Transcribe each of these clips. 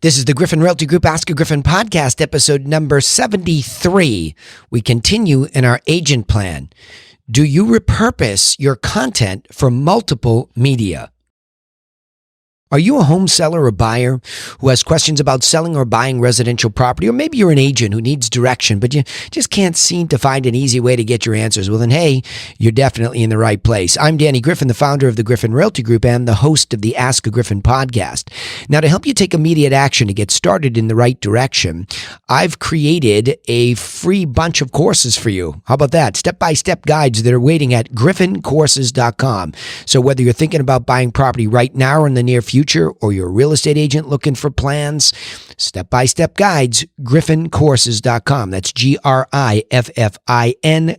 This is the Griffin Realty Group Ask-A-Griffin podcast, episode number 73. We continue in our agent plan. Do you repurpose your content for multiple media? Are you a home seller or buyer who has questions about selling or buying residential property? Or maybe you're an agent who needs direction, but you just can't seem to find an easy way to get your answers. Well, then, hey, you're definitely in the right place. I'm Danny Griffin, the founder of the Griffin Realty Group and the host of the Ask-A-Griffin podcast. Now, to help you take immediate action to get started in the right direction, I've created a free bunch of courses for you. How about that? Step-by-step guides that are waiting at griffincourses.com. So whether you're thinking about buying property right now or in the near future, or you're a real estate agent looking for plans, step-by-step guides, griffincourses.com. That's Griffin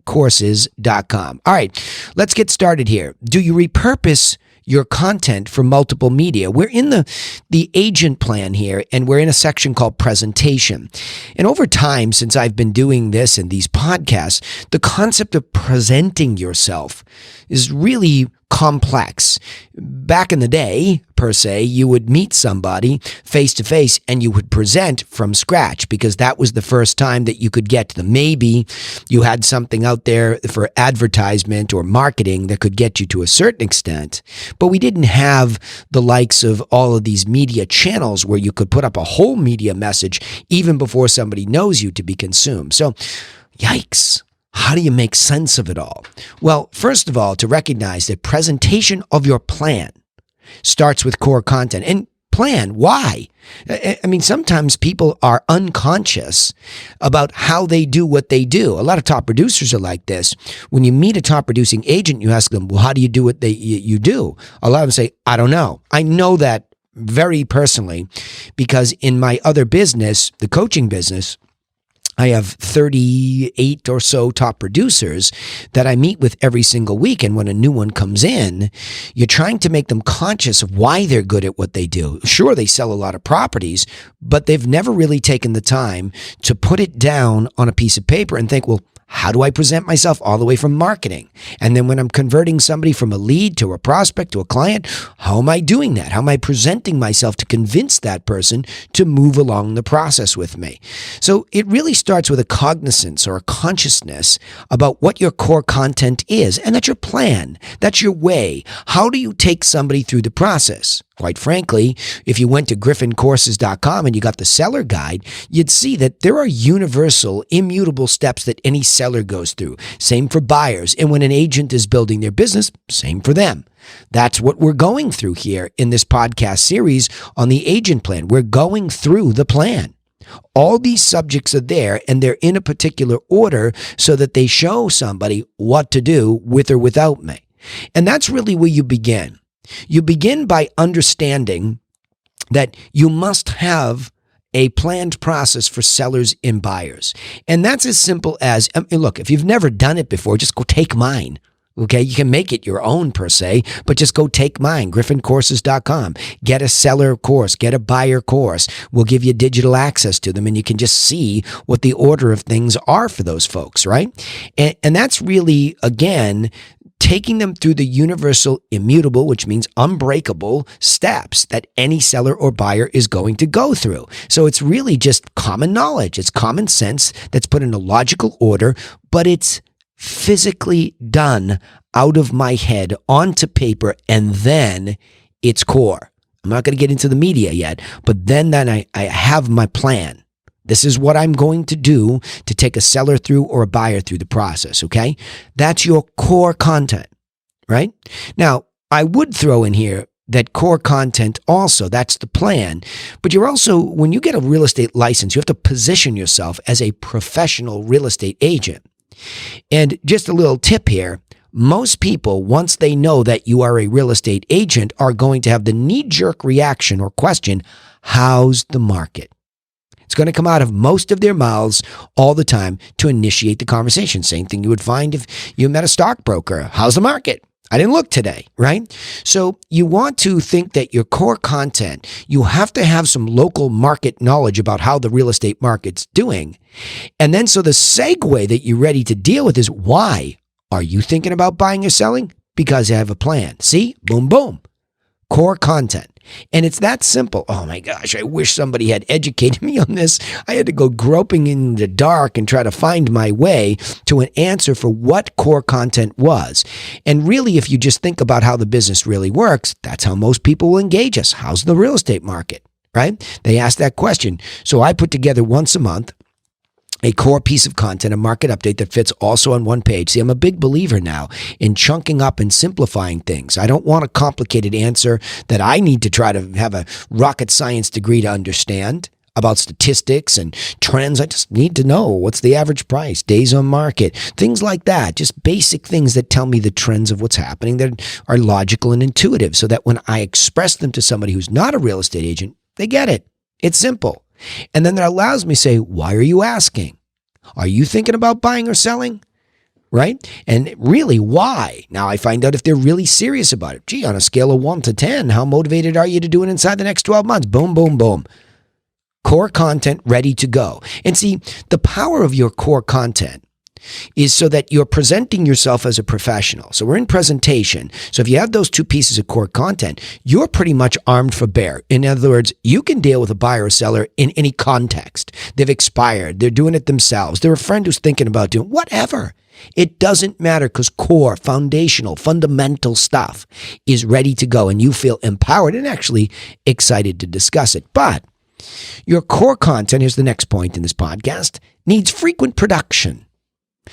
courses.com. All right, let's get started here. Do you repurpose your content for multiple media? We're in the agent plan here, and we're in a section called presentation. And over time, since I've been doing this and these podcasts, the concept of presenting yourself is really complex. Back in the day, per se, you would meet somebody face to face and you would present from scratch because that was the first time that you could get to them. Maybe you had something out there for advertisement or marketing that could get you to a certain extent, but we didn't have the likes of all of these media channels where you could put up a whole media message even before somebody knows you to be consumed. So, yikes. How do you make sense of it all? Well, first of all, to recognize that presentation of your plan starts with core content. And plan, why? I mean, sometimes people are unconscious about how they do what they do. A lot of top producers are like this. When you meet a top producing agent, you ask them, well, how do you do what you do? A lot of them say, I don't know. I know that very personally because in my other business, the coaching business, I have 38 or so top producers that I meet with every single week. And when a new one comes in, you're trying to make them conscious of why they're good at what they do. Sure, they sell a lot of properties, but they've never really taken the time to put it down on a piece of paper and think, well, how do I present myself all the way from marketing? And then when I'm converting somebody from a lead to a prospect to a client, how am I doing that? How am I presenting myself to convince that person to move along the process with me? So it really starts with a cognizance or a consciousness about what your core content is. And that's your plan. That's your way. How do you take somebody through the process? Quite frankly, if you went to griffincourses.com and you got the seller guide, you'd see that there are universal, immutable steps that any seller goes through. Same for buyers. And when an agent is building their business, same for them. That's what we're going through here in this podcast series on the agent plan. We're going through the plan. All these subjects are there and they're in a particular order so that they show somebody what to do with or without me. And that's really where you begin. You begin by understanding that you must have a planned process for sellers and buyers. And that's as simple as, look, if you've never done it before, just go take mine. Okay, you can make it your own per se, but just go take mine, griffincourses.com. Get a seller course, get a buyer course. We'll give you digital access to them and you can just see what the order of things are for those folks, right? And that's really, again, taking them through the universal, immutable, which means unbreakable steps that any seller or buyer is going to go through. So it's really just common knowledge. It's common sense that's put in a logical order, but it's physically done out of my head onto paper, and then it's core. I'm not going to get into the media yet, but then I have my plan. This is what I'm going to do to take a seller through or a buyer through the process, okay? That's your core content, right? Now, I would throw in here that core content also, that's the plan. But you're also, when you get a real estate license, you have to position yourself as a professional real estate agent. And just a little tip here, most people, once they know that you are a real estate agent, are going to have the knee-jerk reaction or question, how's the market? It's going to come out of most of their mouths all the time to initiate the conversation. Same thing you would find if you met a stockbroker. How's the market? I didn't look today, right? So you want to think that your core content, you have to have some local market knowledge about how the real estate market's doing. And then so the segue that you're ready to deal with is, why are you thinking about buying or selling? Because I have a plan. See? Boom, boom. Core content. And it's that simple. Oh my gosh, I wish somebody had educated me on this. I had to go groping in the dark and try to find my way to an answer for what core content was. And really, if you just think about how the business really works, that's how most people will engage us. How's the real estate market, right? They ask that question. So I put together once a month a core piece of content, a market update that fits also on one page. See, I'm a big believer now in chunking up and simplifying things. I don't want a complicated answer that I need to try to have a rocket science degree to understand about statistics and trends. I just need to know what's the average price, days on market, things like that. Just basic things that tell me the trends of what's happening that are logical and intuitive so that when I express them to somebody who's not a real estate agent, they get it. It's simple. And then that allows me to say, why are you asking? Are you thinking about buying or selling? Right? And really, why? Now I find out if they're really serious about it. Gee, on a scale of 1 to 10, how motivated are you to do it inside the next 12 months? Boom, boom, boom. Core content ready to go. And see, the power of your core content is so that you're presenting yourself as a professional. So we're in presentation. So if you have those two pieces of core content, you're pretty much armed for bear. In other words, you can deal with a buyer or seller in any context. They've expired. They're doing it themselves. They're a friend who's thinking about doing whatever. It doesn't matter because core, foundational, fundamental stuff is ready to go and you feel empowered and actually excited to discuss it. But your core content, here's the next point in this podcast, needs frequent production.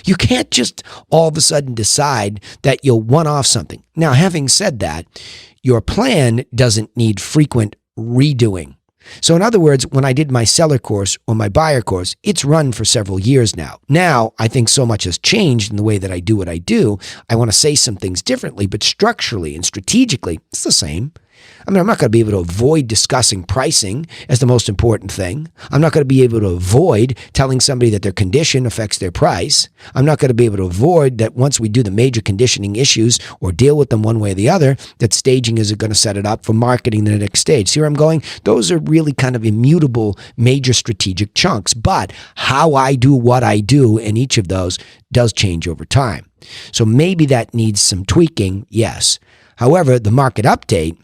You can't just all of a sudden decide that you'll one-off something. Now, having said that, your plan doesn't need frequent redoing. So in other words, when I did my seller course or my buyer course, it's run for several years now. Now, I think so much has changed in the way that I do what I do. I want to say some things differently, but structurally and strategically, it's the same. I mean, I'm not going to be able to avoid discussing pricing as the most important thing. I'm not going to be able to avoid telling somebody that their condition affects their price. I'm not going to be able to avoid that once we do the major conditioning issues or deal with them one way or the other, that staging is going to set it up for marketing the next stage. See where I'm going? Those are really kind of immutable major strategic chunks. But how I do what I do in each of those does change over time. So maybe that needs some tweaking, yes. However, the market update,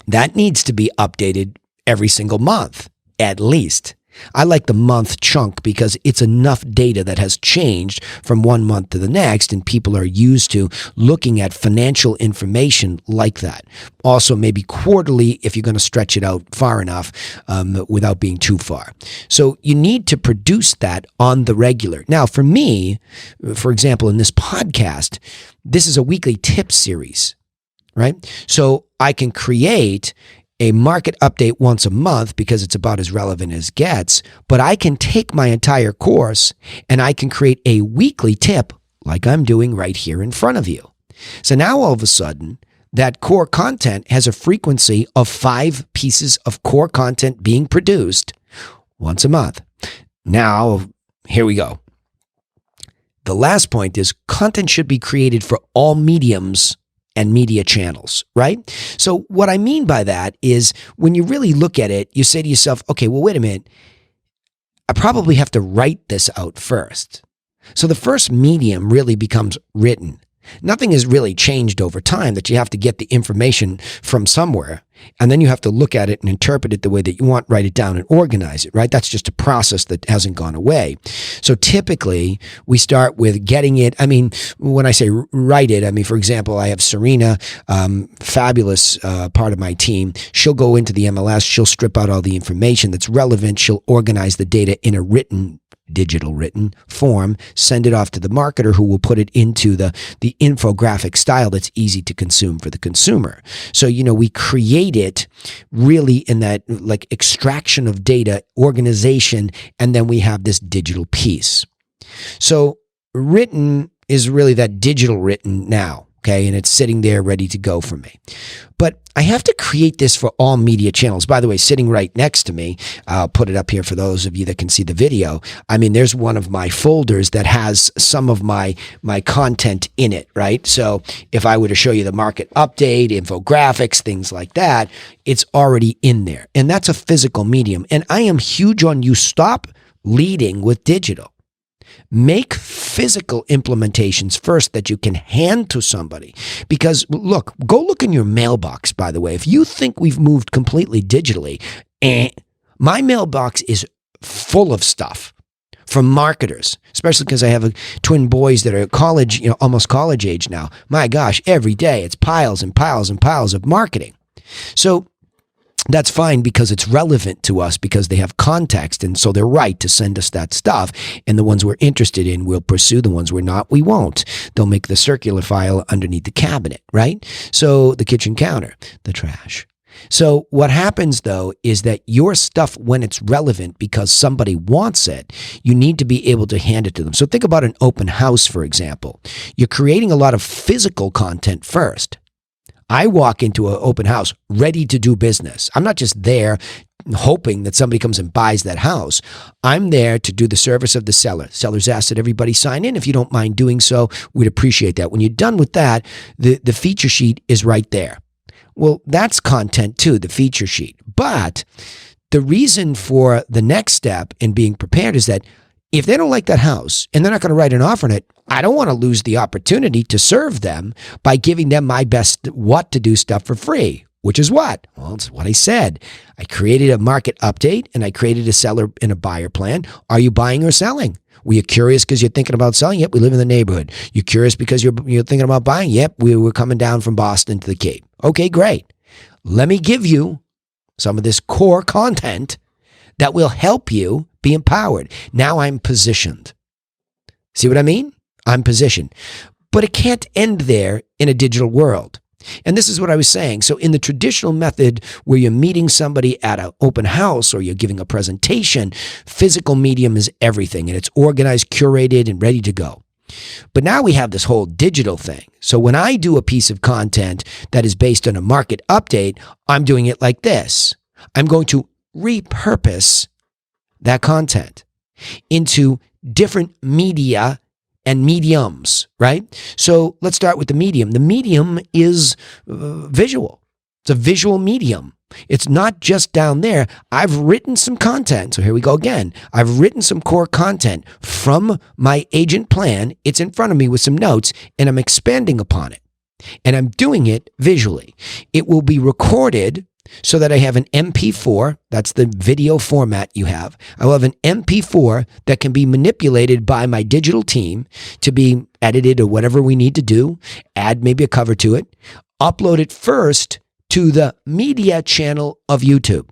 that needs to be updated every single month, at least. I like the month chunk because it's enough data that has changed from one month to the next, and people are used to looking at financial information like that. Also, maybe quarterly if you're going to stretch it out far enough without being too far. So you need to produce that on the regular. Now, for me, for example, in this podcast, this is a weekly tip series. Right? So I can create a market update once a month because it's about as relevant as gets, but I can take my entire course and I can create a weekly tip like I'm doing right here in front of you. So now all of a sudden, that core content has a frequency of 5 pieces of core content being produced once a month. Now, here we go. The last point is content should be created for all mediums and media channels, right? So what I mean by that is when you really look at it, you say to yourself, okay, well, wait a minute. I probably have to write this out first. So the first medium really becomes written. Nothing has really changed over time that you have to get the information from somewhere. And then you have to look at it and interpret it the way that you want, write it down and organize it, right? That's just a process that hasn't gone away. So typically we start with getting it. I mean, when I say write it, I mean, for example, I have Serena, fabulous part of my team. She'll go into the MLS. She'll strip out all the information that's relevant. She'll organize the data in a digital written form, send it off to the marketer who will put it into the infographic style that's easy to consume for the consumer. So, we create it really in that like extraction of data, organization, and then we have this digital piece. So written is really that digital written now. Okay, and it's sitting there ready to go for me. But I have to create this for all media channels. By the way, sitting right next to me, I'll put it up here for those of you that can see the video. I mean, there's one of my folders that has some of my content in it, right? So if I were to show you the market update, infographics, things like that, it's already in there. And that's a physical medium. And I am huge on you stop leading with digital. Make physical implementations first that you can hand to somebody. Because look, go look in your mailbox, by the way. If you think we've moved completely digitally, my mailbox is full of stuff from marketers, especially because I have twin boys that are college, almost college age now. My gosh, every day it's piles and piles and piles of marketing. So that's fine because it's relevant to us because they have context. And so they're right to send us that stuff. And the ones we're interested in, we'll pursue. The ones we're not, we won't. They'll make the circular file underneath the cabinet, right? So the kitchen counter, the trash. So what happens, though, is that your stuff, when it's relevant because somebody wants it, you need to be able to hand it to them. So think about an open house, for example. You're creating a lot of physical content first. I walk into an open house ready to do business. I'm not just there hoping that somebody comes and buys that house. I'm there to do the service of the seller. Sellers ask that everybody sign in. If you don't mind doing so, we'd appreciate that. When you're done with that, the feature sheet is right there. Well, that's content too, the feature sheet. But the reason for the next step in being prepared is that if they don't like that house and they're not going to write an offer on it, I don't want to lose the opportunity to serve them by giving them my best what to do stuff for free, which is what? Well, it's what I said. I created a market update and I created a seller and a buyer plan. Are you buying or selling? Were you curious because you're thinking about selling? Yep, we live in the neighborhood. You're curious because you're thinking about buying? Yep, we were coming down from Boston to the Cape. Okay, great. Let me give you some of this core content that will help you be empowered. Now I'm positioned. See what I mean? I'm positioned. But it can't end there in a digital world. And this is what I was saying. So in the traditional method where you're meeting somebody at an open house or you're giving a presentation, physical medium is everything. And it's organized, curated, and ready to go. But now we have this whole digital thing. So when I do a piece of content that is based on a market update, I'm doing it like this. I'm going to repurpose that content into different media and mediums, right? So let's start with the medium. The medium is visual. It's a visual medium. It's not just down there. I've written some content. So here we go again. I've written some core content from my agent plan. It's in front of me with some notes, and I'm expanding upon it. And I'm doing it visually. It will be recorded so that I have an MP4. That's the video format you have. I will have an MP4 that can be manipulated by my digital team to be edited or whatever we need to do, add maybe a cover to it, upload it first to the media channel of YouTube.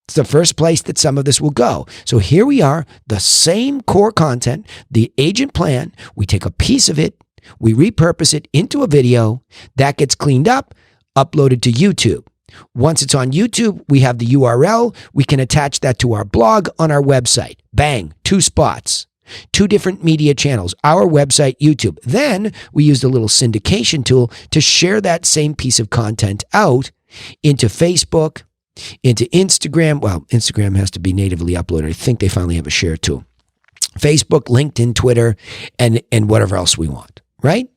It's the first place that some of this will go. So here we are, the same core content, the agent plan. We take a piece of it, we repurpose it into a video that gets cleaned up, uploaded to YouTube. Once it's on YouTube, we have the URL. We can attach that to our blog on our website. Bang, 2 spots, 2 different media channels, our website, YouTube. Then we used a little syndication tool to share that same piece of content out into Facebook, into Instagram. Well, Instagram has to be natively uploaded. I think they finally have a share tool. Facebook, LinkedIn, Twitter, and whatever else we want, right?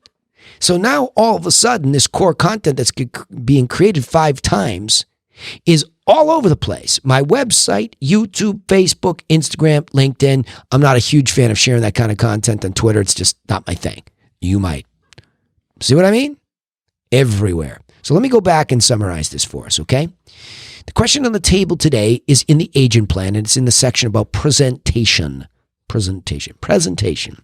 So now all of a sudden, this core content that's being created 5 times is all over the place. My website, YouTube, Facebook, Instagram, LinkedIn. I'm not a huge fan of sharing that kind of content on Twitter. It's just not my thing. You might. See what I mean? Everywhere. So let me go back and summarize this for us, okay? The question on the table today is in the agent plan, and it's in the section about presentation. Presentation.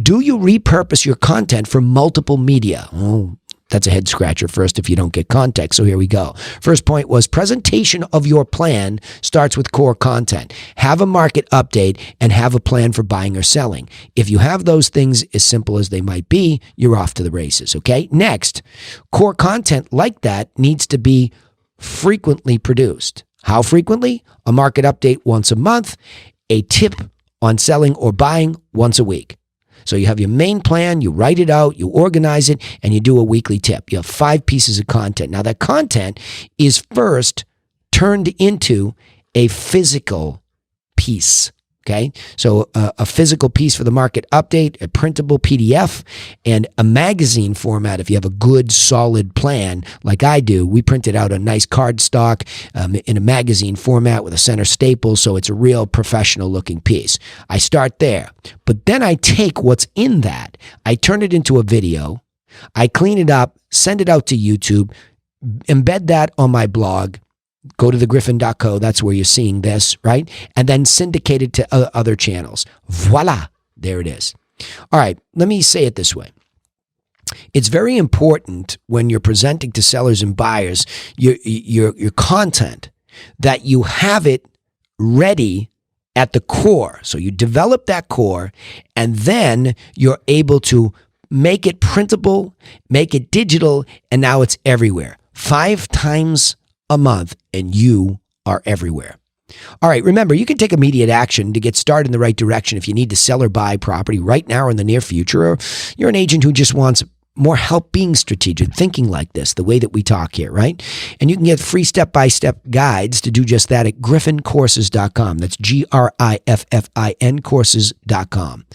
Do you repurpose your content for multiple media? Oh, that's a head scratcher first if you don't get context. So here we go. First point was presentation of your plan starts with core content. Have a market update and have a plan for buying or selling. If you have those things as simple as they might be, you're off to the races, okay? Next, core content like that needs to be frequently produced. How frequently? A market update once a month, a tip on selling or buying once a week. So you have your main plan, you write it out, you organize it, and you do a weekly tip. You have 5 pieces of content. Now that content is first turned into a physical piece. Okay, so a physical piece for the market update, a printable PDF, and a magazine format. If you have a good, solid plan like I do, we print it out a nice cardstock in a magazine format with a center staple, so it's a real professional-looking piece. I start there, but then I take what's in that, I turn it into a video, I clean it up, send it out to YouTube, embed that on my blog. Go to thegriffin.co. That's where you're seeing this, right? And then syndicate it to other channels. Voila. There it is. All right. Let me say it this way. It's very important when you're presenting to sellers and buyers your content that you have it ready at the core. So you develop that core, and then you're able to make it printable, make it digital, and now it's everywhere. 5 times a month, and you are everywhere. All right, remember, you can take immediate action to get started in the right direction if you need to sell or buy property right now or in the near future, or you're an agent who just wants more help being strategic, thinking like this, the way that we talk here, right? And you can get free step-by-step guides to do just that at griffincourses.com. That's GRIFFIN courses.com.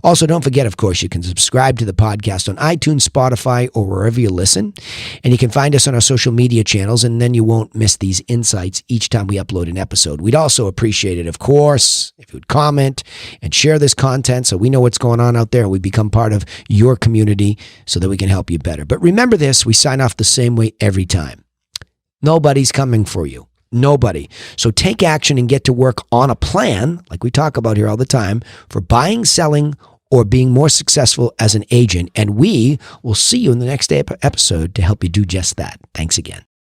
Also, don't forget, of course, you can subscribe to the podcast on iTunes, Spotify, or wherever you listen. And you can find us on our social media channels, and then you won't miss these insights each time we upload an episode. We'd also appreciate it, of course, if you would comment and share this content so we know what's going on out there and we become part of your community so that we can help you better. But remember this, we sign off the same way every time. Nobody's coming for you. Nobody. So take action and get to work on a plan, like we talk about here all the time, for buying, selling, or being more successful as an agent. And we will see you in the next episode to help you do just that. Thanks again.